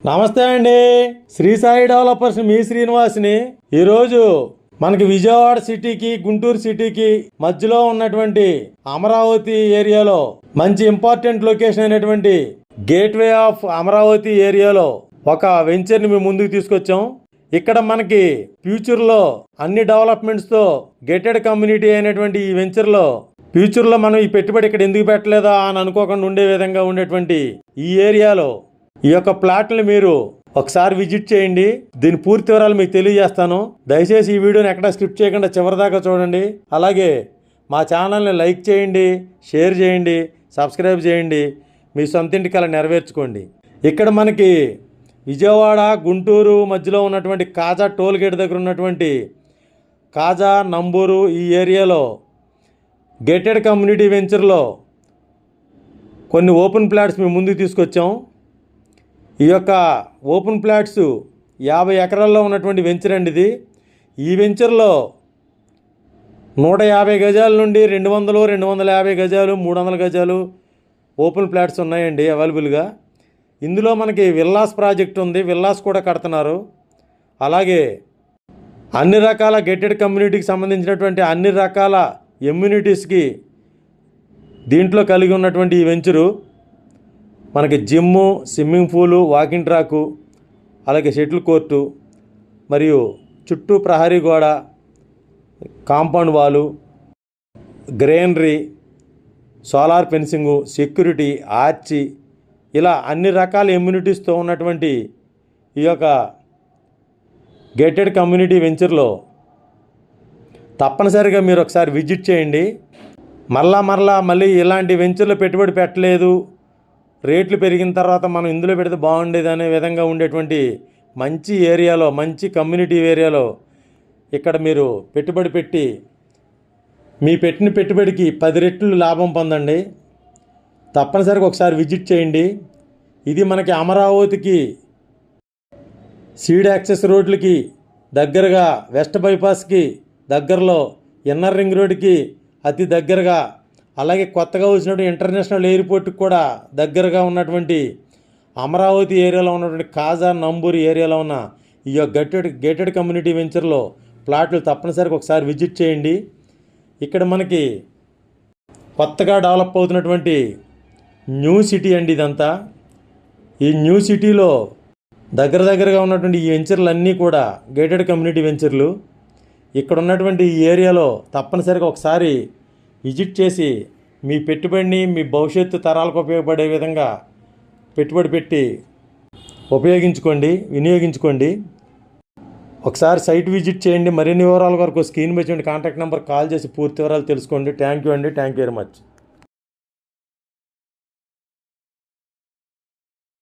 నమస్తే అండి. శ్రీ సాయి డెవలపర్స్ మీ శ్రీనివాస్ని. ఈరోజు మనకి విజయవాడ సిటీకి గుంటూరు సిటీకి మధ్యలో ఉన్నటువంటి అమరావతి ఏరియాలో మంచి ఇంపార్టెంట్ లొకేషన్ అయినటువంటి గేట్వే ఆఫ్ అమరావతి ఏరియాలో ఒక వెంచర్ని మేము ముందుకు తీసుకొచ్చాం. ఇక్కడ మనకి ఫ్యూచర్లో అన్ని డెవలప్మెంట్స్తో గేటెడ్ కమ్యూనిటీ అయినటువంటి ఈ వెంచర్లో ఫ్యూచర్లో మనం ఈ పెట్టుబడి ఇక్కడ ఎందుకు పెట్టలేదా అని అనుకోకుండా ఉండే విధంగా ఉండేటువంటి ఈ ఏరియాలో ఈ యొక్క ప్లాట్ని మీరు ఒకసారి విజిట్ చేయండి. దీని పూర్తి వివరాలు మీకు తెలియజేస్తాను. దయచేసి ఈ వీడియోని ఎక్కడ స్కిప్ చేయకుండా చివరిదాకా చూడండి. అలాగే మా ఛానల్ని లైక్ చేయండి, షేర్ చేయండి, సబ్స్క్రైబ్ చేయండి. మీ సొంతింటి కల నెరవేర్చుకోండి. ఇక్కడ మనకి విజయవాడ గుంటూరు మధ్యలో ఉన్నటువంటి కాజా టోల్ గేట్ దగ్గర ఉన్నటువంటి కాజా నంబూరు ఈ ఏరియాలో గేటెడ్ కమ్యూనిటీ వెంచర్లో కొన్ని ఓపెన్ ప్లాట్స్ మేము ముందుకు తీసుకొచ్చాం. ఈ యొక్క ఓపెన్ ప్లాట్స్ 50 ఎకరాల్లో ఉన్నటువంటి వెంచర్ అండి ఇది. ఈ వెంచర్లో 150 గజాల నుండి 200, 250 గజాలు, 300 గజాలు ఓపెన్ ప్లాట్స్ ఉన్నాయండి అవైలబుల్గా. ఇందులో మనకి విల్లాస్ ప్రాజెక్ట్ ఉంది, విల్లాస్ కూడా కడుతున్నారు. అలాగే అన్ని రకాల గేటెడ్ కమ్యూనిటీకి సంబంధించినటువంటి అన్ని రకాల ఎమ్యూనిటీస్కి దీంట్లో కలిగి ఉన్నటువంటి ఈ వెంచరు మనకి gym, swimming pool, walking track, అలాగే షటిల్ కోర్టు మరియు చుట్టూ ప్రహరీ గోడ, compound wall, greenery, solar fencing, security, arch, ఇలా అన్ని రకాల ఎమ్యూనిటీస్తో ఉన్నటువంటి ఈ యొక్క గేటెడ్ కమ్యూనిటీ వెంచర్లో తప్పనిసరిగా మీరు ఒకసారి విజిట్ చేయండి. మళ్ళీ ఇలాంటి వెంచర్లో పెట్టుబడి పెట్టలేదు, రేట్లు పెరిగిన తర్వాత మనం ఇందులో పెడితే బాగుండేది అనే విధంగా ఉండేటువంటి మంచి ఏరియాలో, మంచి కమ్యూనిటీ ఏరియాలో ఇక్కడ మీరు పెట్టుబడి పెట్టి మీ పెట్టిన పెట్టుబడికి 10 రెట్లు లాభం పొందండి. తప్పనిసరిగా ఒకసారి విజిట్ చేయండి. ఇది మనకి అమరావతికి సీడ్ యాక్సెస్ రోడ్లకి దగ్గరగా, వెస్ట్ బైపాస్కి దగ్గరలో, ఇన్నర్ రింగ్ రోడ్కి అతి దగ్గరగా, అలాగే కొత్తగా వచ్చినటువంటి ఇంటర్నేషనల్ ఎయిర్పోర్ట్కి కూడా దగ్గరగా ఉన్నటువంటి అమరావతి ఏరియాలో ఉన్నటువంటి కాజా నంబూరు ఏరియాలో ఉన్న ఈ గేటెడ్ కమ్యూనిటీ వెంచర్లో ప్లాట్లు తప్పనిసరిగా ఒకసారి విజిట్ చేయండి. ఇక్కడ మనకి కొత్తగా డెవలప్ అవుతున్నటువంటి న్యూ సిటీ అండి ఇదంతా. ఈ న్యూ సిటీలో దగ్గరగా ఉన్నటువంటి ఈ వెంచర్లు అన్నీ కూడా గేటెడ్ కమ్యూనిటీ వెంచర్లు. ఇక్కడ ఉన్నటువంటి ఈ ఏరియాలో తప్పనిసరిగా ఒకసారి విజిట్ చేసి మీ పెట్టుబడిని మీ భవిష్యత్తు తరాలకు ఉపయోగపడే విధంగా పెట్టుబడి పెట్టి వినియోగించుకోండి. ఒకసారి సైట్ విజిట్ చేయండి. మరిన్ని వివరాల వరకు స్క్రీన్ మీద కాంటాక్ట్ నెంబర్ కాల్ చేసి పూర్తి వివరాలు తెలుసుకోండి. థ్యాంక్ యూ అండి. Thank you very much.